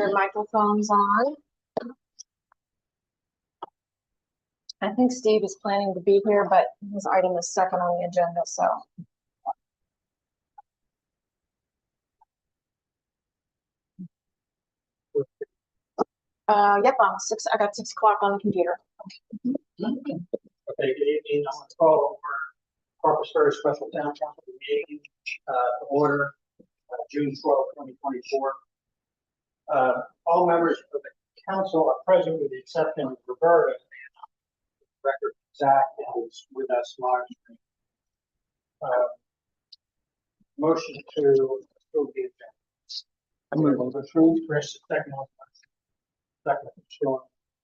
Your microphone's on. I think Steve is planning to be here, but his item is second on the agenda, so. Yep, I got 6 o'clock on the computer. Okay, good evening. I want to call over Corpus Ferry Special Town Council meeting to order June 12, 2024. All members of the council are present with the exception of Roberta. Record Zach is with us live. Motion to approve the agenda. I move to approve. Chris, second. Second, Sean.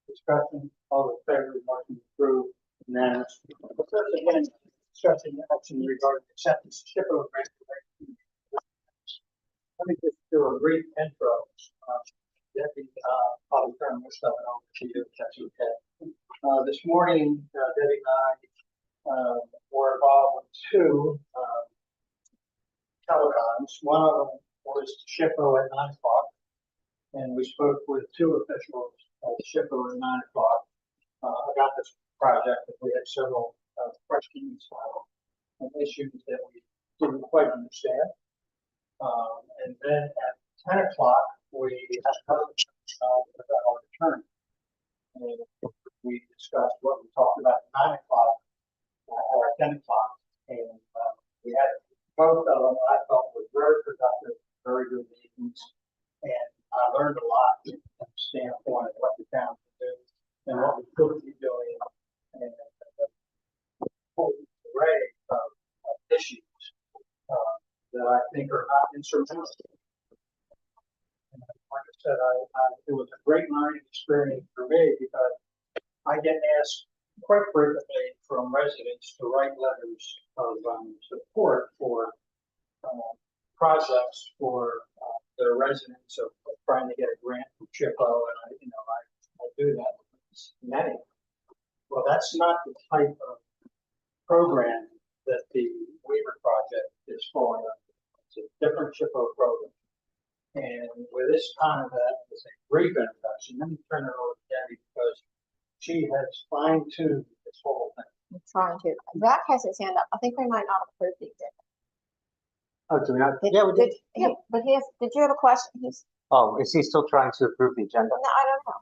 Discussion. All in favor of motion approved. Unanimous. First, again, discussing the action regarding acceptance of SHPO grant. Let me just do a brief intro. Debbie, I'll turn this stuff over to you if that's okay. This morning, Debbie and I were involved with 2 telecons. One of them was SHPO at 9 o'clock, and we spoke with 2 officials at SHPO at 9 o'clock about this project. We had several questions and issues that we didn't quite understand. And then at 10 o'clock, we had another about our return. And we discussed what we talked about at 9 o'clock or 10 o'clock. And we had both of them, I thought, were very productive, very good meetings. And I learned a lot from the standpoint of what the town can do and what we could be doing, and the whole array of issues that I think are not insurmountable. And like I said, it was a great learning experience for me because I get asked quite frequently from residents to write letters of support for projects for their residents of trying to get a grant from SHPO, and I do that with many. Well, that's not the type of program that the Weaver project is falling under. It's a different SHPO program. And with this kind of as a brief introduction, let me turn it over to Debbie because she has fine-tuned this whole thing. I'm trying to. Zach has his hand up. I think we might not have approved the agenda. Oh, do we not? Did, Yeah, we did. Yeah, but did you have a question? Oh, is he still trying to approve the agenda? No, I don't know.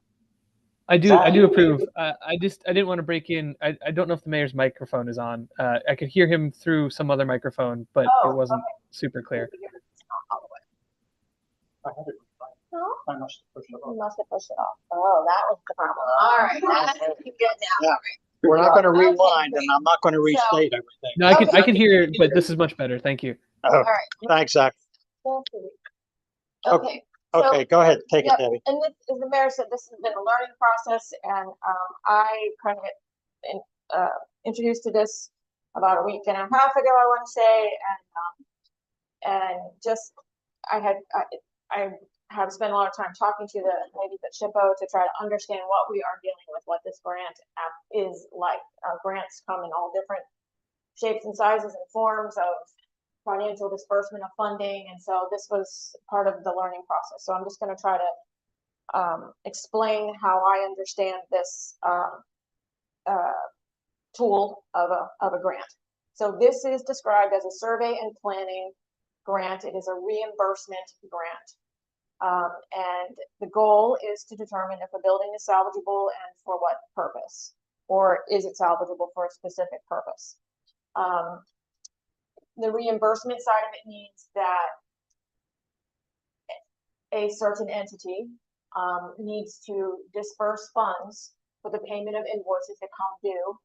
I do approve. I didn't want to break in. I don't know if the mayor's microphone is on. I could hear him through some other microphone, but it wasn't super clear. I had it. No? I must have pushed it You off. must have pushed it off. Oh, that was the problem. All right, that's good now. Yeah. We're not going to rewind, and I'm not going to restate everything. No, I can hear it, but this is much better. Thank you. Oh, All right. thanks, Zach. Okay. Okay, go ahead. Take it, Debbie. And this, as the mayor said, this has been a learning process, and I kind of get introduced to this about a week and a half ago, I want to say, and just I have spent a lot of time talking to the ladies at SHPO to try to understand what we are dealing with, what this grant app is like. Grants come in all different shapes and sizes and forms of financial disbursement of funding, and so this was part of the learning process. So I'm just going to try to explain how I understand this tool of a grant. So this is described as a survey and planning grant. It is a reimbursement grant, and the goal is to determine if a building is salvageable and for what purpose, or is it salvageable for a specific purpose. The reimbursement side of it means that a certain entity needs to disperse funds for the payment of invoices that come due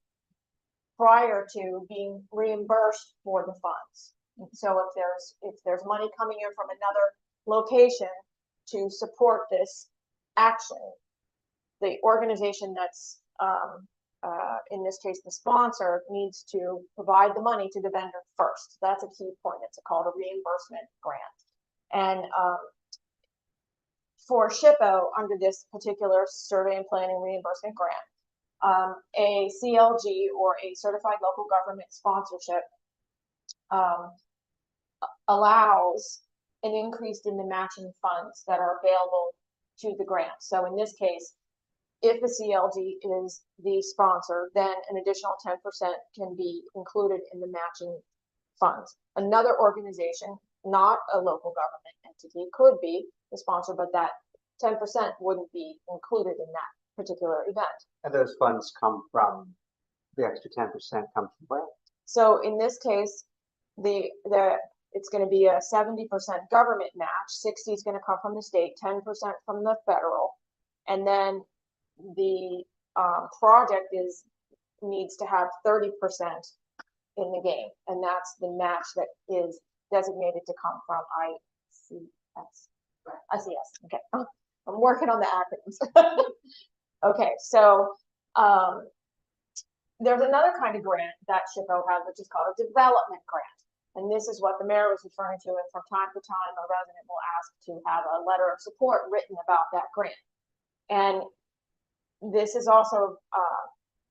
prior to being reimbursed for the funds. So if there's money coming in from another location to support this action, the organization that's in this case, the sponsor needs to provide the money to the vendor first. That's a key point. It's called a reimbursement grant. And for SHPO, under this particular survey and planning reimbursement grant, a CLG or a certified local government sponsorship allows an increase in the matching funds that are available to the grant. So in this case, if the CLG is the sponsor, then an additional 10% can be included in the matching funds. Another organization, not a local government entity, could be the sponsor, but that 10% wouldn't be included in that particular event. And those funds come from, the extra 10% comes from where? So in this case, it's going to be a 70% government match, 60 is going to come from the state, 10% from the federal, and then the project needs to have 30% in the game, and that's the match that is designated to come from ICS. Okay, I'm working on the acronyms. Okay, so there's another kind of grant that SHPO has, which is called a development grant. And this is what the mayor was referring to, and from time to time, a resident will ask to have a letter of support written about that grant. And this is also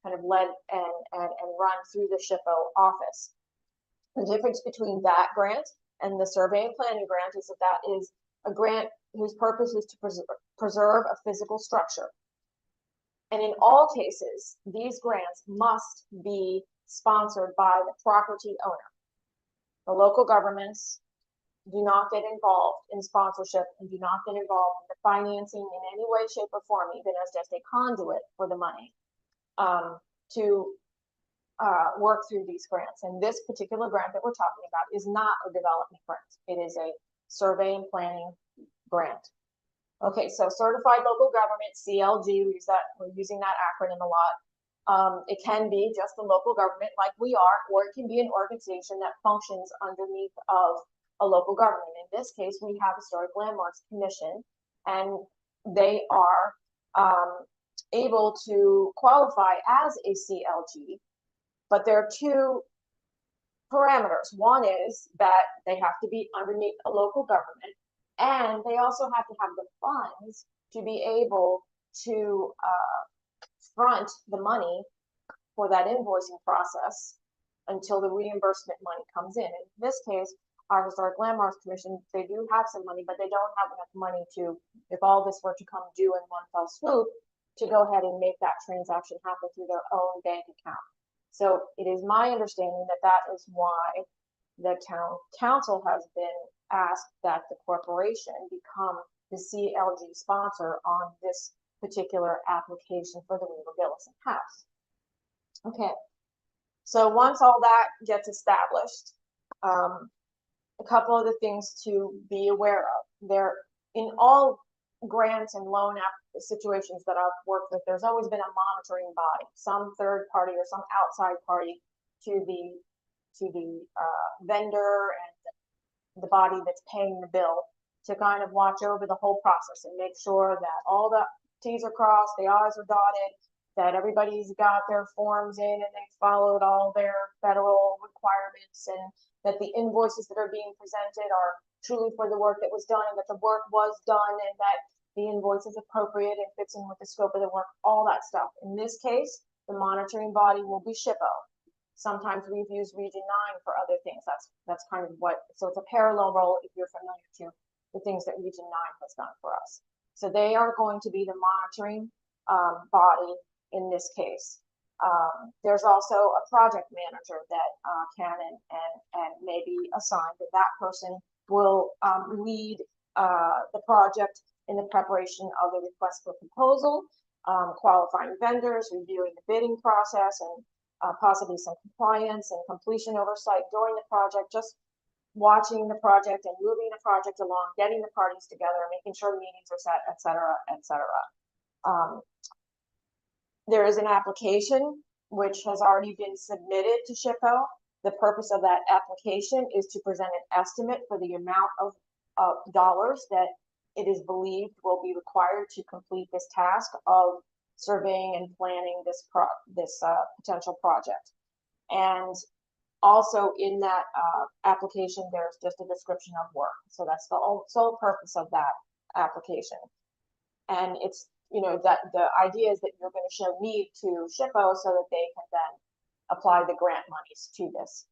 kind of led and run through the SHPO office. The difference between that grant and the survey and planning grant is that is a grant whose purpose is to preserve a physical structure. And in all cases, these grants must be sponsored by the property owner. The local governments do not get involved in sponsorship and do not get involved in the financing in any way, shape, or form, even as just a conduit for the money to work through these grants. And this particular grant that we're talking about is not a development grant. It is a survey and planning grant. Okay, so certified local government, CLG, we're using that acronym a lot. It can be just a local government like we are, or it can be an organization that functions underneath of a local government. In this case, we have Historic Landmarks Commission, and they are able to qualify as a CLG, but there are two parameters. One is that they have to be underneath a local government, and they also have to have the funds to be able to front the money for that invoicing process until the reimbursement money comes in. In this case, our Historic Landmarks Commission, they do have some money, but they don't have enough money to, if all this were to come due in one fell swoop, to go ahead and make that transaction happen through their own bank account. So it is my understanding that that is why the town council has been asked that the corporation become the CLG sponsor on this particular application for the Weaver Gillison House. Okay, so once all that gets established, a couple of the things to be aware of. There, in all grants and loan situations that I've worked with, there's always been a monitoring body, some third party or some outside party to the vendor and the body that's paying the bill to kind of watch over the whole process and make sure that all the T's are crossed, the I's are dotted, that everybody's got their forms in and they followed all their federal requirements, and that the invoices that are being presented are truly for the work that was done, and that the work was done, and that the invoice is appropriate and fits in with the scope of the work, all that stuff. In this case, the monitoring body will be SHPO. Sometimes we've used Region 9 for other things. That's kind of what, so it's a parallel role if you're familiar to the things that Region 9 has done for us. So they are going to be the monitoring body in this case. There's also a project manager that can and may be assigned, that that person will lead the project in the preparation of the request for proposal, qualifying vendors, reviewing the bidding process, and possibly some compliance and completion oversight during the project, just watching the project and moving the project along, getting the parties together, making sure the meetings are set, et cetera, et cetera. There is an application which has already been submitted to SHPO. The purpose of that application is to present an estimate for the amount of dollars that it is believed will be required to complete this task of surveying and planning this potential project. And also in that application, there's just a description of work. So that's the sole purpose of that application. And it's, you know, that the idea is that you're going to show need to SHPO so that they can then apply the grant monies to this.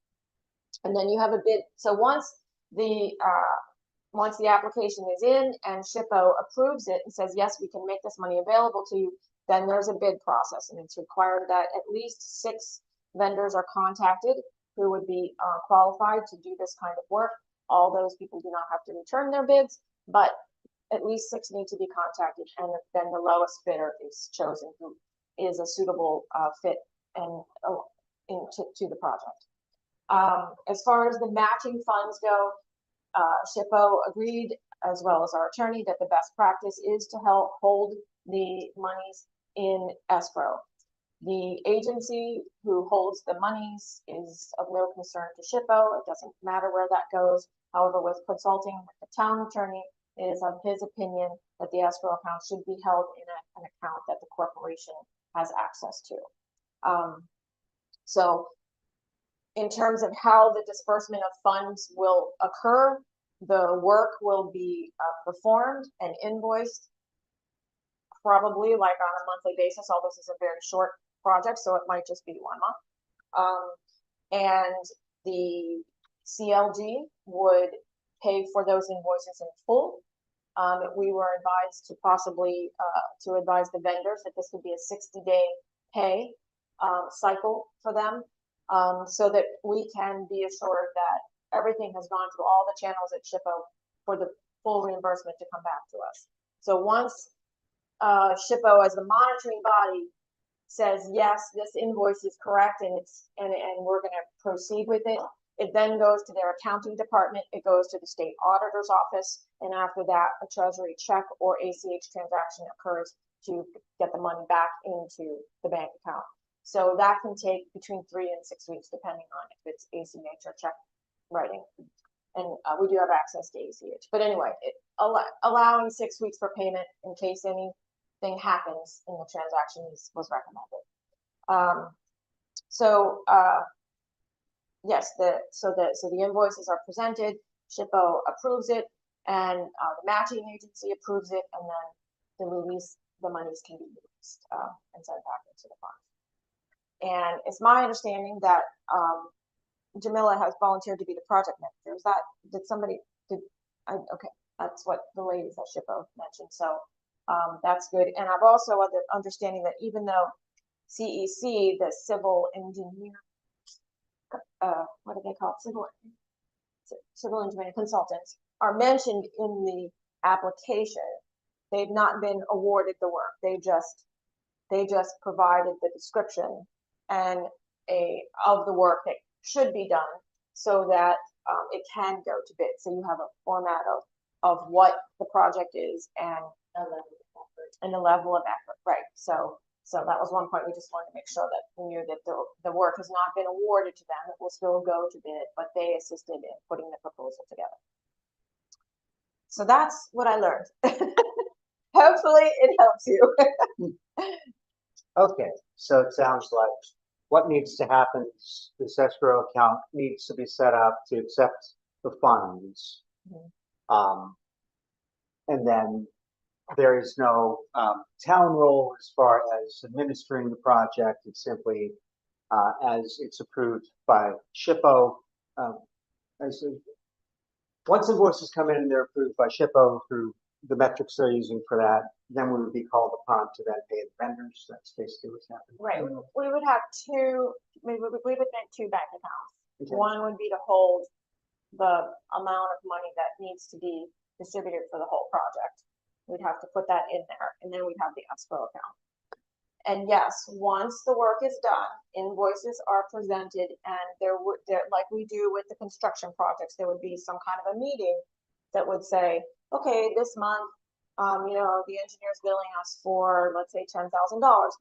And then you have a bid. So once the once the application is in and SHPO approves it and says, yes, we can make this money available to you, then there's a bid process, and it's required that at least 6 vendors are contacted who would be qualified to do this kind of work. All those people do not have to return their bids, but at least 6 need to be contacted, and then the lowest bidder is chosen, who is a suitable fit and to the project. As far as the matching funds go, SHPO agreed, as well as our attorney, that the best practice is to help hold the monies in escrow. The agency who holds the monies is of no concern to SHPO. It doesn't matter where that goes. However, with consulting with the town attorney, it is of his opinion that the escrow account should be held in an account that the corporation has access to. So in terms of how the disbursement of funds will occur, the work will be performed and invoiced probably like on a monthly basis, although this is a very short project, so it might just be 1 month. And the CLG would pay for those invoices in full. We were advised to possibly to advise the vendors that this would be a 60-day pay cycle for them, so that we can be assured that everything has gone through all the channels at SHPO for the full reimbursement to come back to us. So once SHPO as the monitoring body says, yes, this invoice is correct and we're going to proceed with it, it then goes to their accounting department, it goes to the state auditor's office, and after that, a treasury check or ACH transaction occurs to get the money back into the bank account. So that can take between 3 and 6 weeks, depending on if it's ACH or check writing. And we do have access to ACH. But anyway, allowing 6 weeks for payment in case anything happens in the transaction was recommended. Yes, so the invoices are presented, SHPO approves it, and the matching agency approves it, and then the monies can be released and sent back into the fund. And it's my understanding that Jamila has volunteered to be the project manager. Okay, that's what the ladies at SHPO mentioned. So that's good. And I've also had the understanding that even though CEC, the civil engineer, what do they call it? Civil engineering consultants are mentioned in the application. They've not been awarded the work. They just provided the description and of the work that should be done so that it can go to bid. So you have a format of what the project is and the level of effort, right? So that was one point we just wanted to make sure that we knew that the work has not been awarded to them. It will still go to bid, but they assisted in putting the proposal together. So that's what I learned. Hopefully it helps you. Okay, so it sounds like what needs to happen is this escrow account needs to be set up to accept the funds. Mhm. And then there is no town role as far as administering the project. It's simply as it's approved by SHPO. Once invoices come in and they're approved by SHPO through the metrics they're using for that, then we would be called upon to then pay the vendors. That's basically what's happening. Right. We would have we would make 2 bank accounts. Okay. One would be to hold the amount of money that needs to be distributed for the whole project. We'd have to put that in there, and then we'd have the escrow account. And yes, once the work is done, invoices are presented, and there like we do with the construction projects, there would be some kind of a meeting that would say, okay, this month, the engineer's billing us for, let's say, $10,000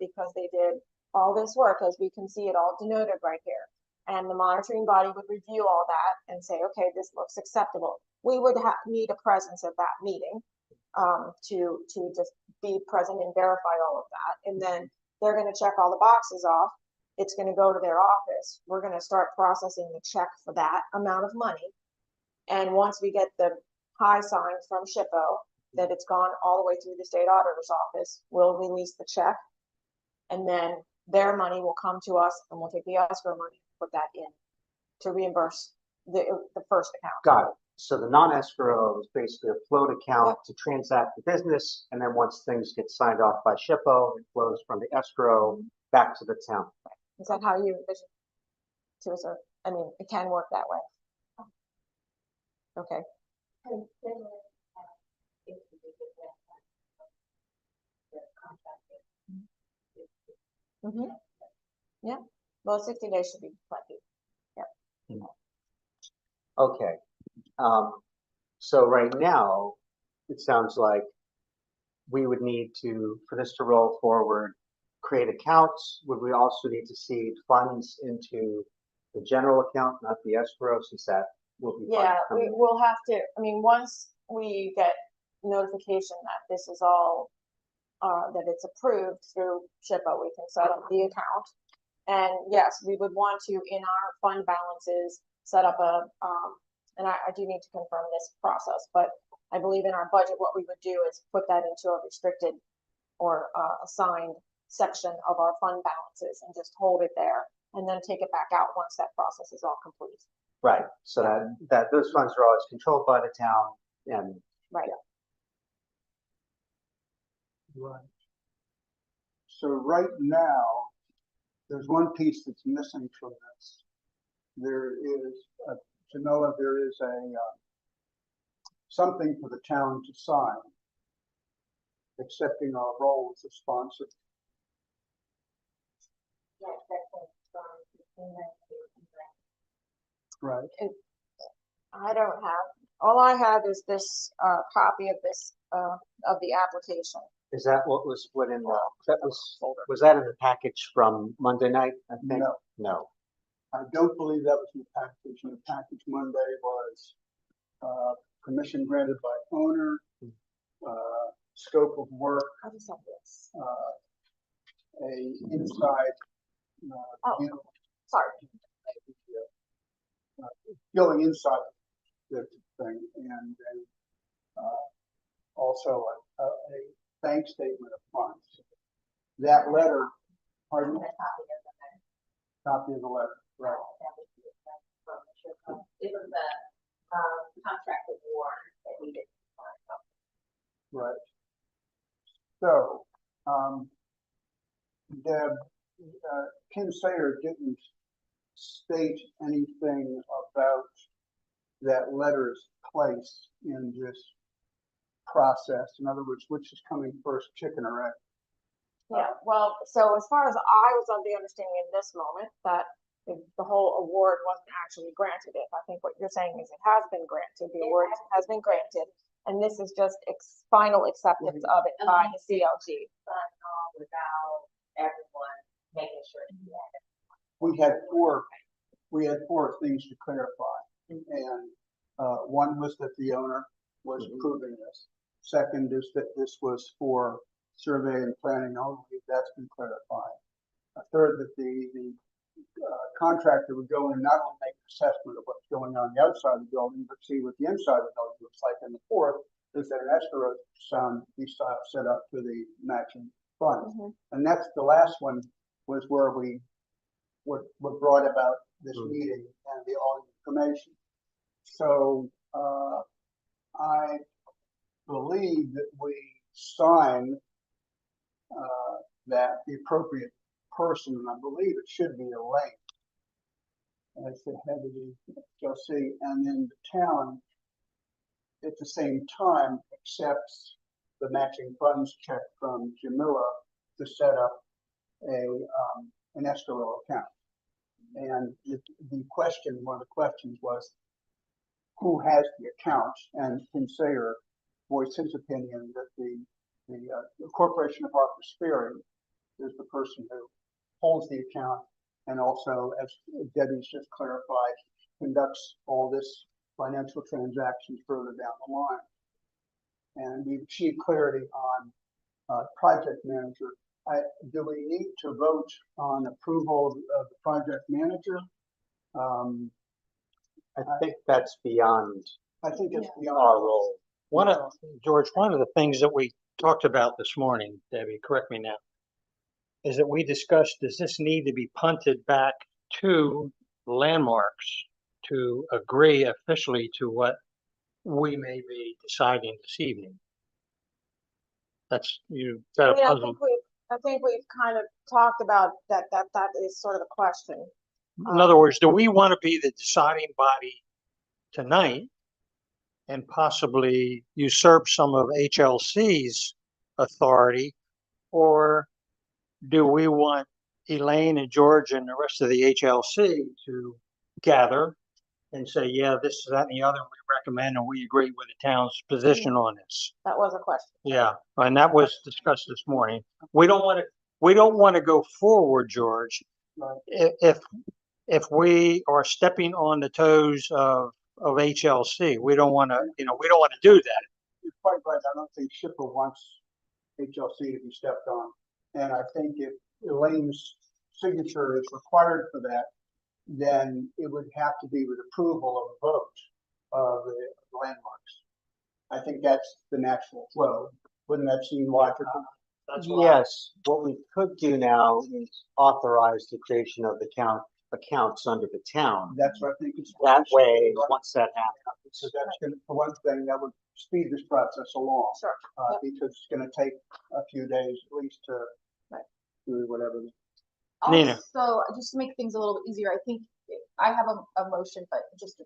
because they did all this work, as we can see it all denoted right here. And the monitoring body would review all that and say, okay, this looks acceptable. We would need a presence at that meeting to just be present and verify all of that. And then they're going to check all the boxes off. It's going to go to their office. We're going to start processing the check for that amount of money. And once we get the high sign from SHPO that it's gone all the way through the state auditor's office, we'll release the check, and then their money will come to us, and we'll take the escrow money and put that in to reimburse the first account. Got it. So the non-escrow is basically a float account to transact the business, and then once things get signed off by SHPO, it flows from the escrow back to the town. Is that how you envision? To a certain, I mean, it can work that way. Okay. Yeah, well, 60 days should be plenty. Okay, so right now, it sounds like we would need to, for this to roll forward, create accounts. Would we also need to seed funds into the general account, not the escrow, since that will be. Yeah, funds we coming will have to, I mean, once we get notification that this is all, that it's approved through SHPO, we can set up the account. And yes, we would want to, in our fund balances, set up a, and I do need to confirm this process, but I believe in our budget, what we would do is put that into a restricted or assigned section of our fund balances and just hold it there and then take it back out once that process is all complete. Right, so that those funds are always controlled by the town and. Right. Right. So right now, there's one piece that's missing from this. There is, Jamila, there is a, something for the town to sign, accepting our role as a sponsor. Right. I don't have, all I have is this copy of this, of the application. Is that what was put in the, was that in the package from Monday night, I think? No, No. I don't believe that was in the package. In the package Monday was permission granted by owner, scope of work, I just have this. a inside, Oh. view, Sorry. going inside the thing, and then also a bank statement of funds. That letter, pardon? Copy of the letter, right? It was a contract award that we did. Right. So, Kim Sayer didn't state anything about that letter's place in this process. In other words, which is coming first, chicken or egg? Yeah, well, so as far as I was of the understanding in this moment, that the whole award wasn't actually granted. If I think what you're saying is it has been granted, the award has been granted, and this is just final acceptance of it by the CLG. But without everyone making sure that we had it. We had four things to clarify, and one was that the owner was approving this. Second is that this was for survey and planning only. That's been clarified. A third, that the contractor would go in and not only make an assessment of what's going on the outside of the building, but see what the inside of the building looks like. And the fourth is that an escrow sound be set up for the matching funds. And that's the last one, was where we what brought about this meeting and the all information. So I believe that we signed that the appropriate person, and I believe it should be Elaine as the head of the GLC, and then the town at the same time accepts the matching funds check from Jamila to set up an escrow account. And the question, one of the questions was, who has the account? And Kim Sayer voiced his opinion that the Corporation of Harpers Ferry is the person who holds the account, and also, as Debbie's just clarified, conducts all this financial transactions further down the line. And we've achieved clarity on project manager. Do we need to vote on approval of the project manager? I think that's beyond I think it's beyond our role. George, one of the things that we talked about this morning, Debbie, correct me now, is that we discussed, does this need to be punted back to Landmarks to agree officially to what we may be deciding this evening. That's, you've got a Yeah, puzzle. I think we've kind of talked about that is sort of the question. In other words, do we want to be the deciding body tonight and possibly usurp some of HLC's authority? Or do we want Elaine and George and the rest of the HLC to gather and say, yeah, this, that, and the other, we recommend and we agree with the town's position on this? That was a question. Yeah, and that was discussed this morning. We don't want to go forward, George, if we are stepping on the toes of HLC. We don't want to, we don't want to do that. You're quite right. I don't think SHPO wants HLC to be stepped on. And I think if Elaine's signature is required for that, then it would have to be with approval of a vote of the landmarks. I think that's the natural flow. Wouldn't that seem logical? Yes, what we could do now is authorize the creation of the accounts under the town. That's what I think is. That way, once that happens. So that's gonna, for one thing, that would speed this process along. Sure. Yep. Because it's gonna take a few days at least to do whatever. Nina. Also, just to make things a little bit easier, I think I have a motion, but just to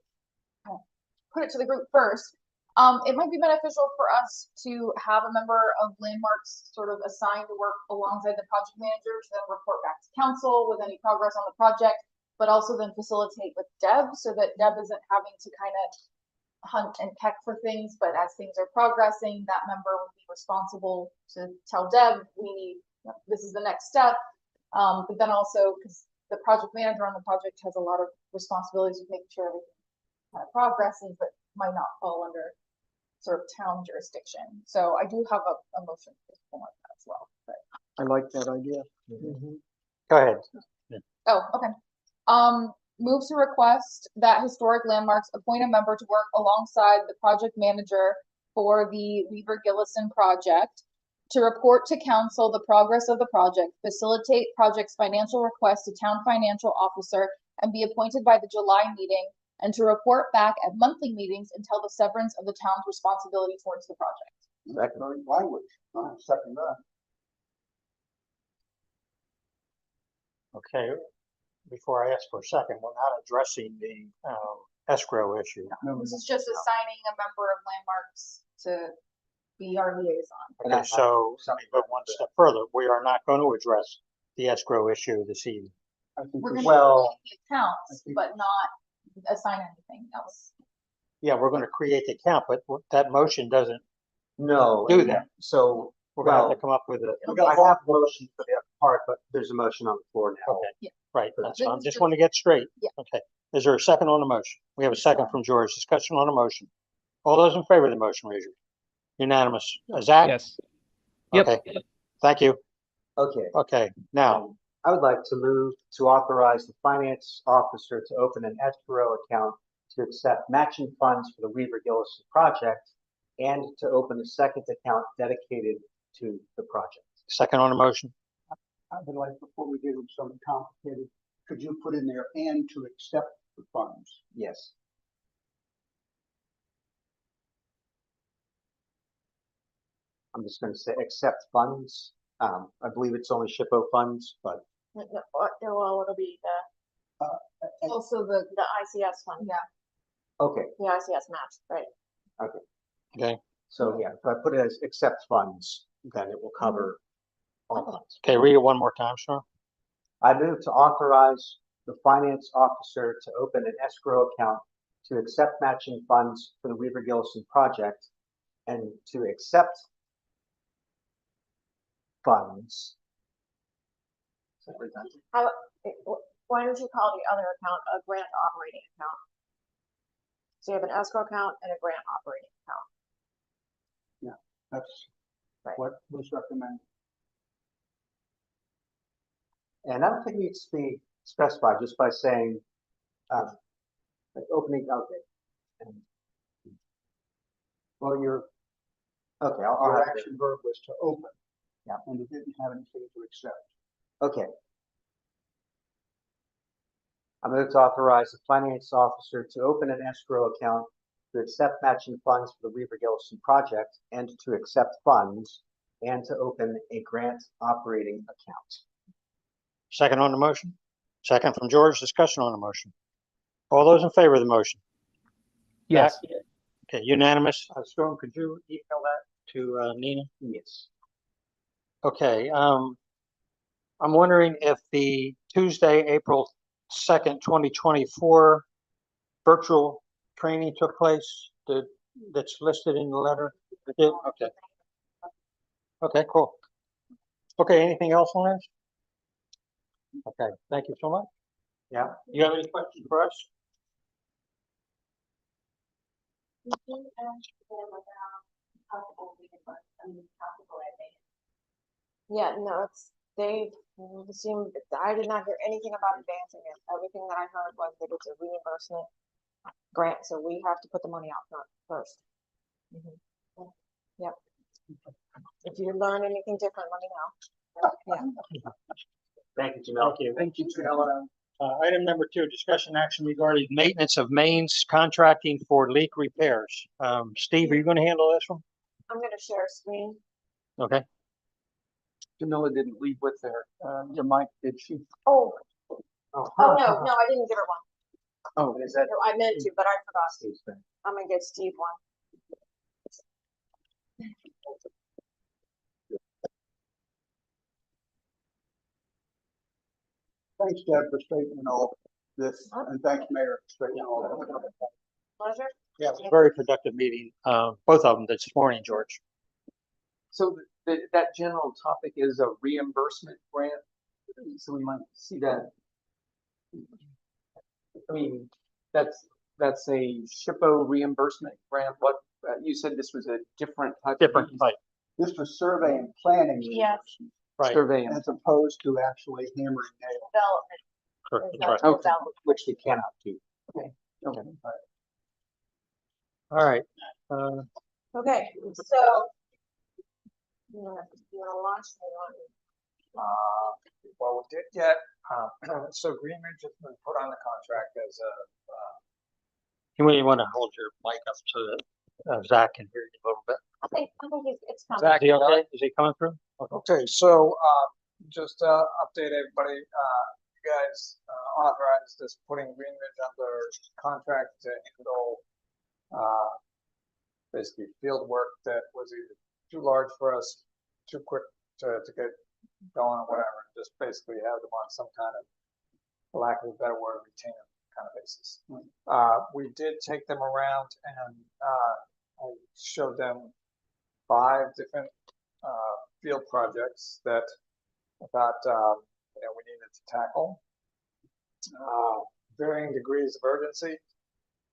kind of put it to the group first. It might be beneficial for us to have a member of Landmarks sort of assigned to work alongside the project manager to then report back to council with any progress on the project, but also then facilitate with Deb so that Deb isn't having to kind of hunt and peck for things, but as things are progressing, that member would be responsible to tell Deb, this is the next step. But then also, because the project manager on the project has a lot of responsibilities with making sure everything kind of progresses, but might not fall under sort of town jurisdiction. So I do have a motion for that as well. But I like that idea. Go ahead. oh, okay. Move to request that Historic Landmarks appoint a member to work alongside the project manager for the Weaver Gillison project to report to council the progress of the project, facilitate project's financial request to town financial officer, and be appointed by the July meeting, and to report back at monthly meetings until the severance of the town's responsibility towards the project. Excellent language. Second that. Okay, before I ask for a second, we're not addressing the escrow issue. This is just assigning a member of Landmarks to be our liaison. Okay, so let me go one step further. We are not going to address the escrow issue this evening. I think We're we going should. to create the accounts, but not assign anything else. Yeah, we're going to create the account, but that motion doesn't No. do that. So, We're going to have well, to come up with a, I have a motion for the other part, but there's a motion on the floor now. okay, right, that's This fine. is Just just- want to get straight. Yeah. Okay, is there a second on the motion? We have a second from George. Discussion on the motion. All those in favor of the motion, raise your. Unanimous. Zach? Yes. Yep. Okay, thank you. Okay. Okay, now, I would like to move to authorize the finance officer to open an escrow account to accept matching funds for the Weaver Gillison project and to open a second account dedicated to the project. second on the motion. I would like, before we get into something complicated, could you put in there and to accept the funds? Yes. I'm just going to say accept funds. I believe it's only SHPO funds, but Well, it'll be Also the, the ICS one. yeah, okay. The ICS match, right? Okay, So yeah, if I put it as accept funds, then it will cover all funds. okay, read it one more time, sir. I move to authorize the finance officer to open an escrow account to accept matching funds for the Weaver Gillison project and to accept funds. Why don't you call the other account a grant operating account? So you have an escrow account and a grant operating account. That's Right. what was recommended. And I don't think it needs to be specified just by saying, like opening, okay. And, well, okay, I'll Our have it. action verb was to open. Yeah. And it didn't have anything to accept. Okay. I move to authorize the finance officer to open an escrow account to accept matching funds for the Weaver Gillison project and to accept funds and to open a grant operating account. Second on the motion? Second from George, discussion on the motion. All those in favor of the motion? Yes. Zach? Okay, unanimous. Storm, could you email that to Nina? Yes. Okay, I'm wondering if the Tuesday, April 2nd, 2024 virtual training took place that's listed in the letter? It did? Okay. Okay, cool. Okay, anything else on this? Okay, thank you so much. Yeah. You have any questions for us? Did you ask them about possible reimbursement, possible advance? Yeah, no, they assumed, I did not hear anything about advancing it. Everything that I heard was that it's a reimbursement grant, so we have to put the money out front first. Yep. If you learn anything different, let me know. Yeah. Thank you, Jamel. Thank you. Thank you, Jamel. Item number 2, discussion action regarding maintenance of mains contracting for leak repairs. Steve, are you going to handle this one? I'm gonna share a screen. Okay. Jamila didn't leave with your mic, did she? Oh, Oh, no, I didn't give her one. Oh, is that No, I meant to, but I forgot. Steve's thing? I'm gonna get Steve one. Thanks, Deb, for straightening all this, and thanks, Mayor, for straightening all that. Pleasure. Yeah, it was a very productive meeting, both of them this morning, George. So that general topic is a reimbursement grant, so we might see that. I mean, that's a SHPO reimbursement grant. What, you said this was a different type? Different type, This was survey and planning. Yes. right? Survey. As opposed to actually hammering nails. Development. Correct, That's right. Okay. development. Which we cannot do. Okay. All right. Okay, so. You wanna launch the Well, we did get, so Green Ridge has been put on the contract as a, You may want to hold your mic up so that Zach can hear you a little bit. I think it's coming. Zach, Is he okay? Is he coming through? okay, so, just to update everybody, you guys authorized us putting Green Ridge under contract to handle, basically field work that was either too large for us, too quick to get going or whatever, and just basically have them on some kind of, for lack of a better word, retainer kind of basis. We did take them around and I showed them 5 different field projects that I thought we needed to tackle. Varying degrees of urgency.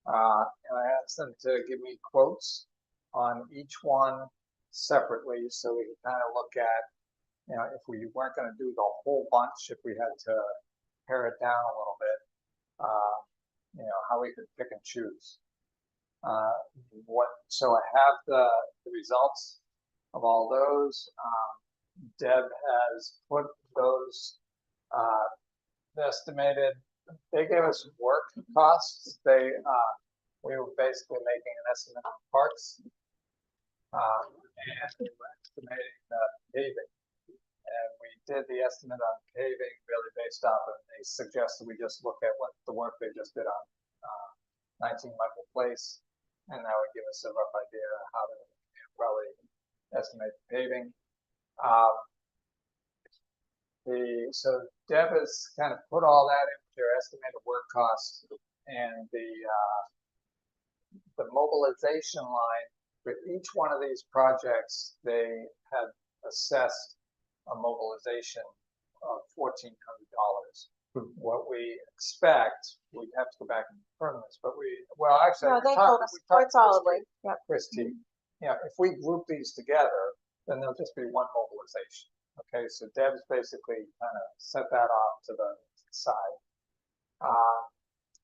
And I asked them to give me quotes on each one separately so we can kind of look at, if we weren't going to do the whole bunch, if we had to pare it down a little bit, how we could pick and choose. So I have the results of all those. Deb has put those estimated. They gave us work costs. We were basically making an estimate on parts, and we were estimating the paving. And we did the estimate on paving really based off of, they suggested we just look at what the work they just did on 19 Michael Place, and that would give us a rough idea of how to probably estimate the paving. So Deb has kind of put all that into their estimated work costs, and the mobilization line for each one of these projects, they had assessed a mobilization of $1,400. What we expect, we'd have to go back and confirm this, but actually, No, we they talked- told us we talked quite to solidly. Yep. Christie, if we group these together, then there'll just be one mobilization. Okay, so Deb's basically kind of set that off to the side.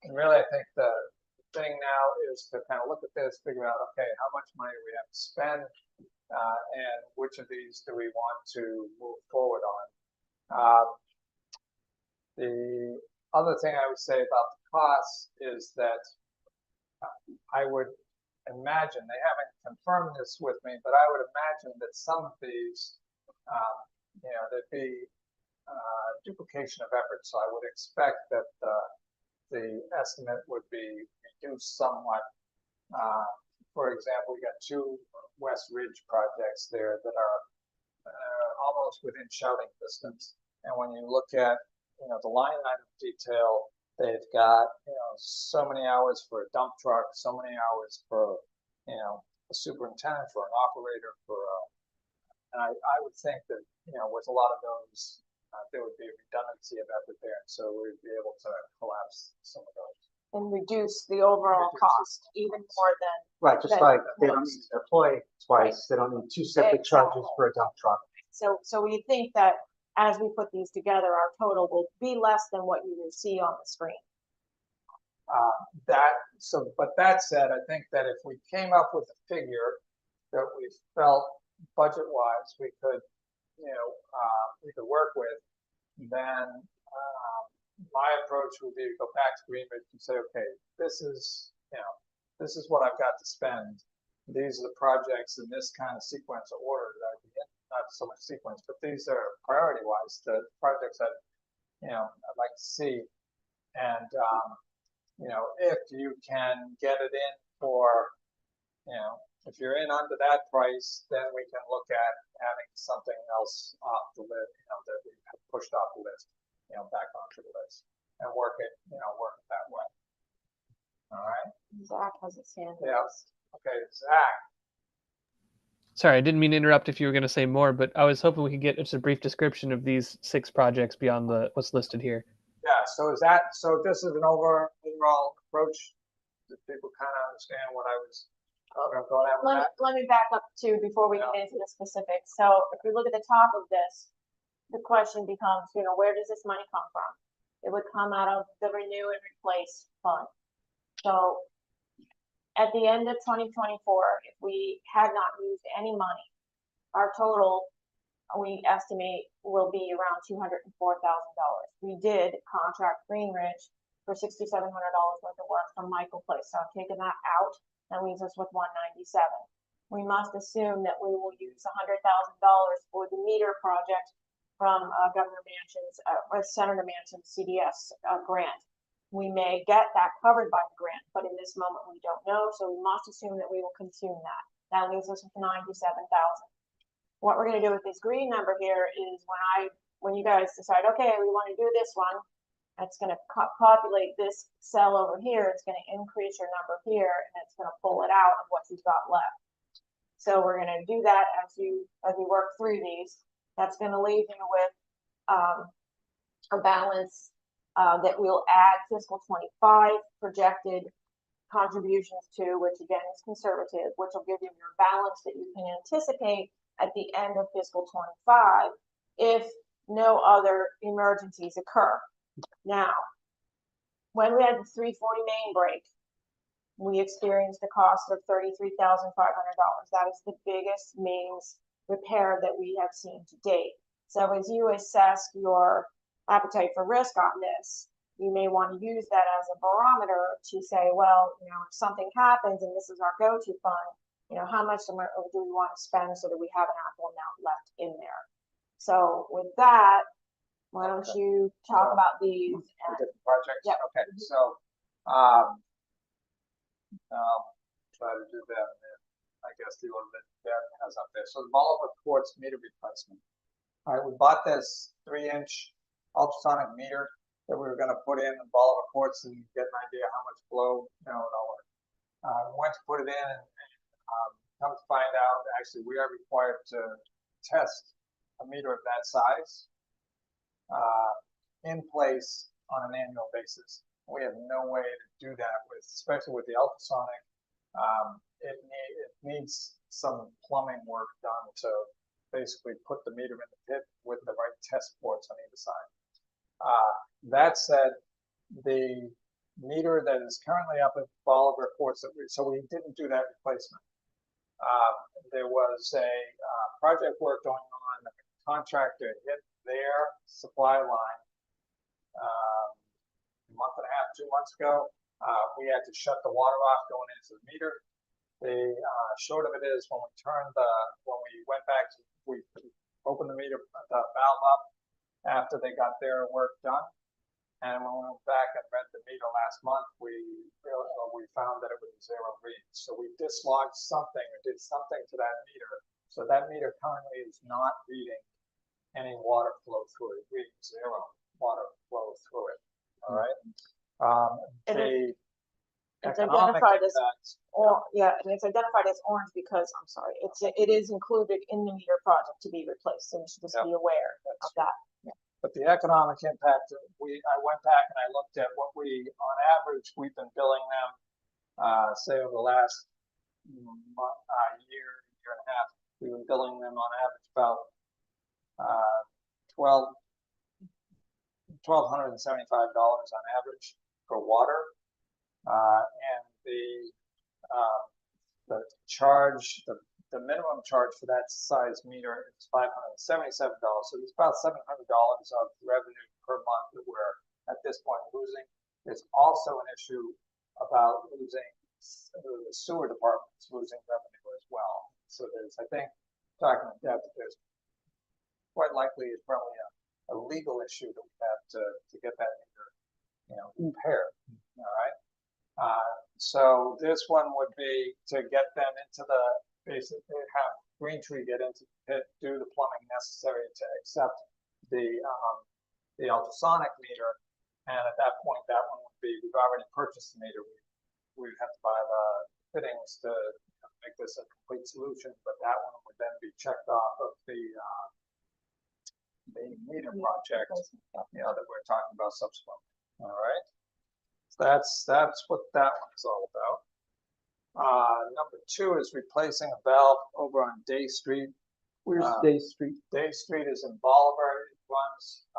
And really, I think the thing now is to kind of look at this, figure out, okay, how much money do we have to spend, and which of these do we want to move forward on. The other thing I would say about the costs is that I would imagine, they haven't confirmed this with me, but I would imagine that some of these, there'd be duplication of effort. So I would expect that the estimate would be reduced somewhat. For example, we got 2 West Ridge projects there that are almost within shouting distance. And when you look at, the line item detail, they've got, so many hours for a dump truck, so many hours for, a superintendent, for an operator, and I would think that, with a lot of those, there would be a redundancy of effort there. And so we'd be able to collapse some of those. And reduce the overall Reduce the cost even more than, Right, just That like they don't works. need to deploy twice, they don't need 2 separate charges Exactly. for a dump truck. so we think that as we put these together, our total will be less than what you will see on the screen. But that said, I think that if we came up with a figure that we felt budget-wise we could, we could work with, then my approach would be to go back to Greenridge and say, okay, this is what I've got to spend. These are the projects in this kind of sequence of order that I'd be in. Not so much sequence, but these are priority-wise the projects that, I'd like to see. And, if you can get it in for, if you're in under that price, then we can look at adding something else off the list, that we have pushed off the list, back onto the list and work it that way. All right. Zach has it stand. Yeah. Okay, Zach. Sorry, I didn't mean to interrupt if you were going to say more, but I was hoping we could get just a brief description of these 6 projects beyond what's listed here. Yeah, so this is an overall approach? Did people kind of understand what I was going at with that? Let me back up too before we get into the specifics. So if we look at the top of this, the question becomes, where does this money come from? It would come out of the Renew and Replace Fund. So at the end of 2024, if we had not used any money, our total, we estimate, will be around $204,000. We did contract Greenridge for $6,700 worth of work from Michael Place. So I've taken that out. That leaves us with $197. We must assume that we will use $100,000 for the meter project from Governor Manchin's, Senator Manchin's CDS grant. We may get that covered by the grant, but in this moment we don't know. So we must assume that we will consume that. That leaves us with $97,000. What we're going to do with this green number here is when you guys decide, okay, we want to do this one, that's going to populate this cell over here. It's going to increase your number here, and it's going to pull it out of what you've got left. So we're going to do that as we work through these. That's going to leave you with a balance that we'll add fiscal 25 projected contributions to, which again is conservative, which will give you your balance that you can anticipate at the end of fiscal 25 if no other emergencies occur. Now, when we had the 340 main break, we experienced the cost of $33,500. That is the biggest mains repair that we have seen to date. So as you assess your appetite for risk on this, you may want to use that as a barometer to say, well, if something happens and this is our go-to fund, how much do we want to spend so that we have an ample amount left in there? So with that, why don't you talk about these? Different projects? Yep. Okay, so try to do that. I guess the order that Deb has up there. So the Bolivar Courts meter replacement. All right, we bought this 3-inch ultrasonic meter that we were going to put in the Bolivar Courts and get an idea how much flow, it all worked. We went to put it in and come to find out, actually, we are required to test a meter of that size in place on an annual basis. We have no way to do that especially with the ultrasonic. It needs some plumbing work done to basically put the meter in the pit with the right test ports on either side. That said, the meter that is currently up at Bolivar Courts, so we didn't do that replacement. There was a project work going on. The contractor hit their supply line a month and a half, 2 months ago. We had to shut the water off going into the meter. short of it is when we went back to, we opened the valve up after they got their work done. And when we went back and read the meter last month, we found that it was 0 reads. So we dislodged something or did something to that meter. So that meter currently is not reading any water flow through it, reading 0 water flow through it. All right. It's Economic identified as, impacts. and it's identified as orange because, I'm sorry, it is included in the meter project to be replaced, so you should just Yep. be aware of that. But the economic impact, I went back and I looked at what on average, we've been billing them, say over the last year and a half, we've been billing them on average about $1,275 on average for water. And the charge, the minimum charge for that size meter is $577. So there's about $700 of revenue per month that we're at this point losing. There's also an issue about losing the sewer department's losing revenue as well. So there's, I think, talking about that, there's quite likely it's probably a legal issue that we have to get that meter, repaired. All right. So this one would be to get them into basically have Green Tree get into the pit, do the plumbing necessary to accept the ultrasonic meter, and at that point, that one would be, we've already purchased the meter. We would have to buy the fittings to make this a complete solution, but that one would then be checked off of the meter project, that we're talking about subsequently. All right. That's what that one is all about. Number 2 is replacing a valve over on Day Street. Where's Day Street? Day Street is in Bolivar. It runs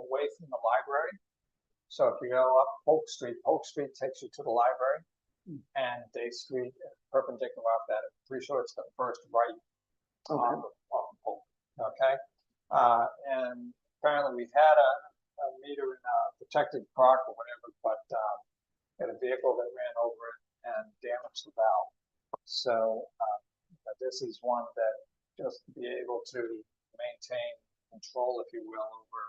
away from the library. So if you go up Polk Street takes you to the library, and Day Street perpendicular off that. I'm pretty sure it's the first right off of Polk. Okay. And apparently we had a meter in a protected park or whatever, but had a vehicle that ran over it and damaged the valve. So this is one that just to be able to maintain control, if you will, over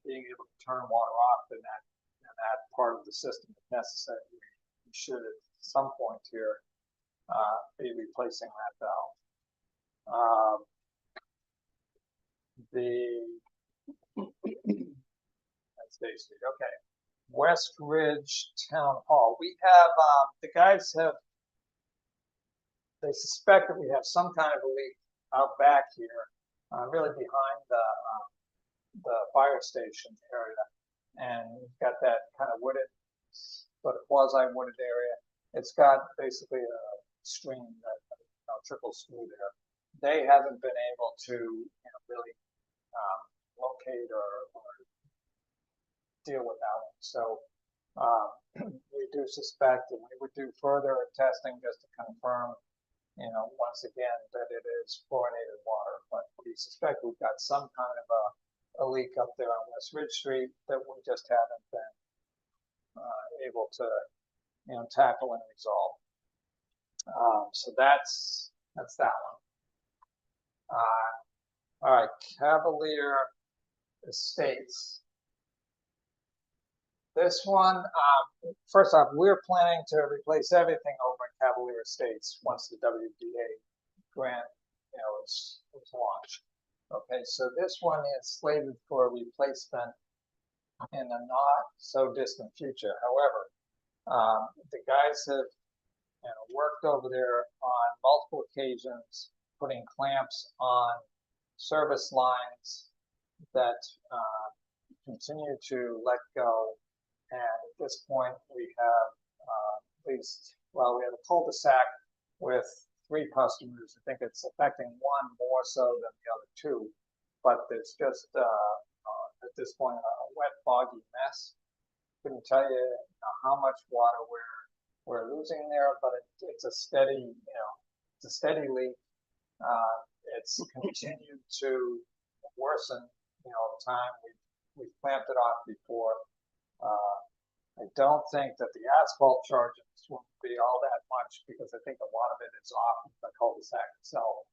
being able to turn water off in that part of the system if necessary. We should at some point here be replacing that valve. That's Day Street. Okay. West Ridge Town Hall. We have the guys they suspect that we have some kind of a leak out back here, really behind the fire station area, and we've got that kind of wooded, sort of quasi-wooded area. It's got basically a stream that trickles through there. They haven't been able to really locate or deal with that one. So we do suspect, and we would do further testing just to confirm, once again, that it is fluorinated water. But we suspect we've got some kind of a leak up there on West Ridge Street that we just haven't been able to, tackle and resolve. So that's that one. All right, Cavalier Estates. This one, first off, we're planning to replace everything over at Cavalier Estates once the WDA grant, is launched. Okay, so this one is slated for replacement in the not so distant future. However, the guys have worked over there on multiple occasions, putting clamps on service lines that continue to let go. And at this point, we have we have a cul-de-sac with 3 customers. I think it's affecting one more so than the other 2, but it's just at this point a wet, foggy mess. Couldn't tell you how much water we're losing there, but it's a steady, it's a steady leak. It's continued to worsen, over time. We've clamped it off before. I don't think that the asphalt charges will be all that much because I think a lot of it is off the cul-de-sac itself.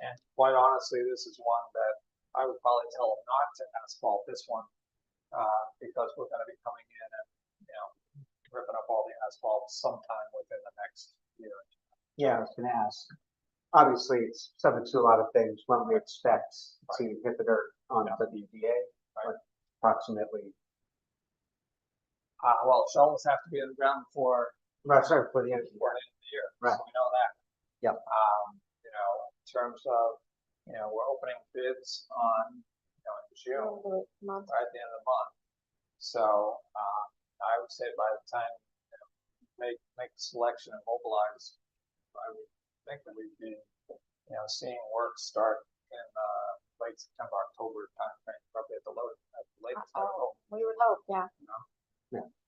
And quite honestly, this is one that I would probably tell them not to asphalt this one, because we're gonna be coming in and, ripping up all the asphalt sometime within the next year. Yeah, I was gonna ask. Obviously, it's subject to a lot of things when we expect to hit the dirt on WDA, Right. approximately. Well, shovels have to be in the ground before Right, sorry, for the end of the before year. the end of the year. Right. So we know that. Yep. In terms of, we're opening bids on, in June, Month. right at the end of the month. So, I would say by the time, make the selection and mobilize, I would think that we'd be, seeing work start in, late September, October timeframe, probably at the latest. We would hope, yeah.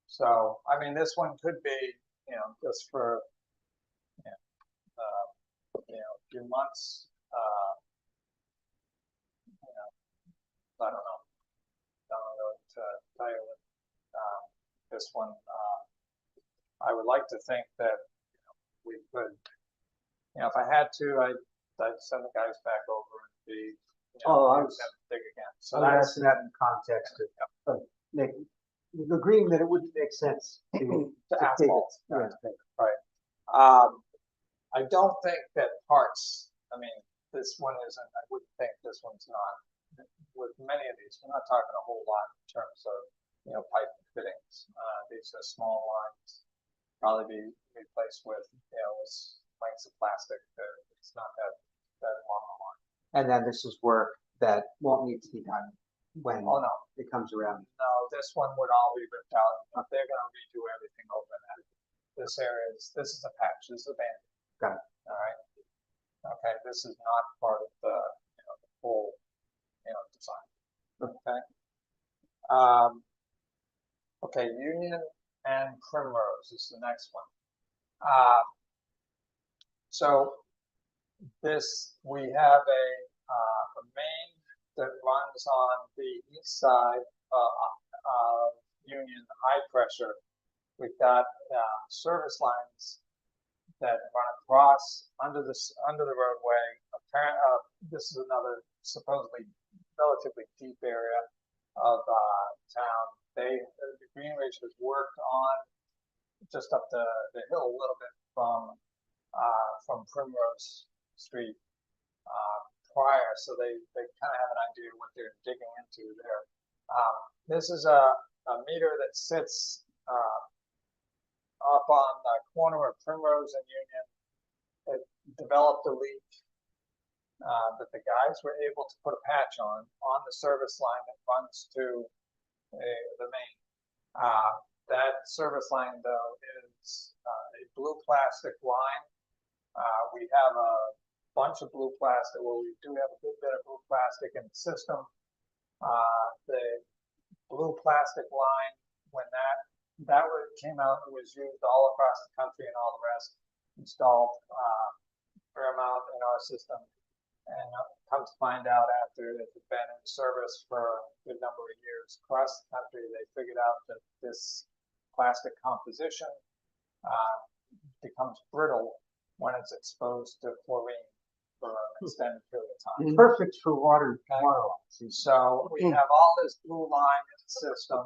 So, I mean, this one could be, just for, a few months, I don't know. I don't know what to tell you. This one, I would like to think that, we could, if I had to, I'd send the guys back over and be, I use was- them to dig again. So So that's, that's that in context of agreeing that it wouldn't make sense to to take asphalt. it. I don't think that parts, I mean, this one isn't, I wouldn't think this one's not. With many of these, we're not talking a whole lot in terms of, pipe and fittings. These are small lines, probably be replaced with, lengths of plastic. It's not that long a line. And then this is work that won't need to be done when Oh, no, it comes around. no, this one would all be ripped out. They're gonna redo everything over that. This is a patch, this is a band. Got it. All right. Okay, this is not part of the, the full, design. Okay. Okay, Union and Primrose is the next one. So this, we have a main that runs on the east side of Union, high pressure. We've got service lines that run across under the roadway. This is another supposedly relatively deep area of town. The Green Ridge has worked on just up the hill a little bit from Primrose Street prior, so they kind of have an idea of what they're digging into there. This is a meter that sits up on the corner of Primrose and Union. It developed a leak that the guys were able to put a patch on the service line that runs to the main. That service line, though, is a blue plastic line. We have a bunch of blue plastic. Well, we do have a good bit of blue plastic in the system. The blue plastic line, when that came out, it was used all across the country and all the rest, installed fair amount in our system. And come to find out after it had been in service for a good number of years across the country, they figured out that this plastic composition becomes brittle when it's exposed to chlorine for an extended period of time. Perfect for water Okay. lines. So we have all this blue line in the system.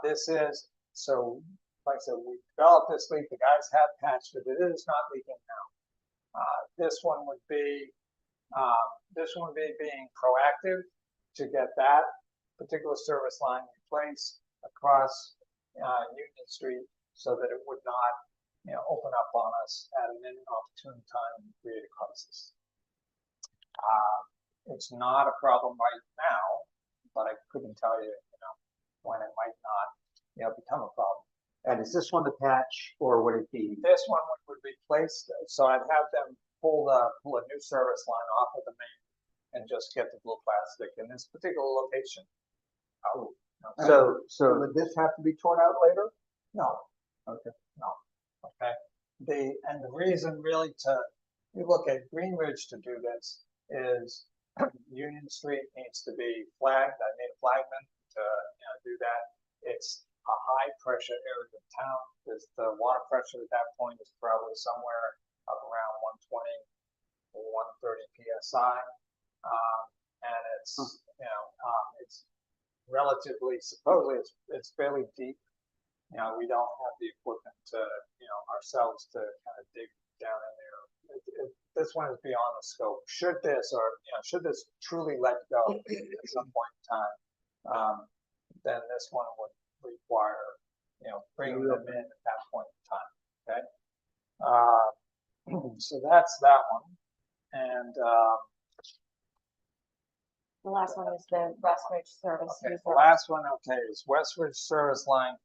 This is, so like I said, we developed this leak. The guys have patched it. It is not leaking now. This one would be being proactive to get that particular service line replaced across Union Street so that it would not, open up on us at an inopportune time and create a crisis. It's not a problem right now, but I couldn't tell you, when it might not, become a problem. And is this one the patch or would it be? This one would replace, so I'd have them pull a new service line off of the main and just get the blue plastic in this particular location. Oh, So Would this have to be torn out later? no. Okay. No. Okay. The reason really you look at Green Ridge to do this is Union Street needs to be flagged. I need a flagman to do that. It's a high pressure area of town, because the water pressure at that point is probably somewhere up around 120 or 130 psi. And it's, it's relatively, supposedly it's fairly deep. We don't have the equipment to, ourselves to kind of dig down in there. This one is beyond the scope. Should this, or, should this truly let go at some point in time, then this one would require, bringing them in at that point in time, okay? So that's that one. And, The last one is the Westridge Service. okay, the User. last one, okay, is Westridge Service Line.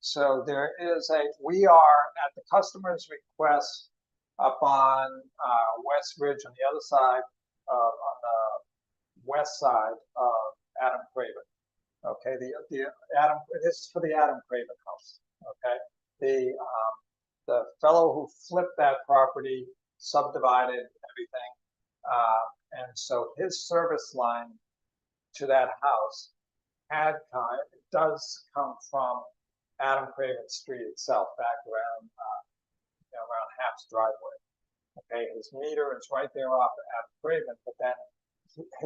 So there is we are at the customer's request up on Westridge on the other side, on the west side of Adam Craven. Okay, the Adam, this is for the Adam Craven house. Okay, the fellow who flipped that property subdivided everything, and so his service line to that house does come from Adam Craven Street itself, back around around Hap's driveway. Okay, his meter is right there off of Adam Craven, but then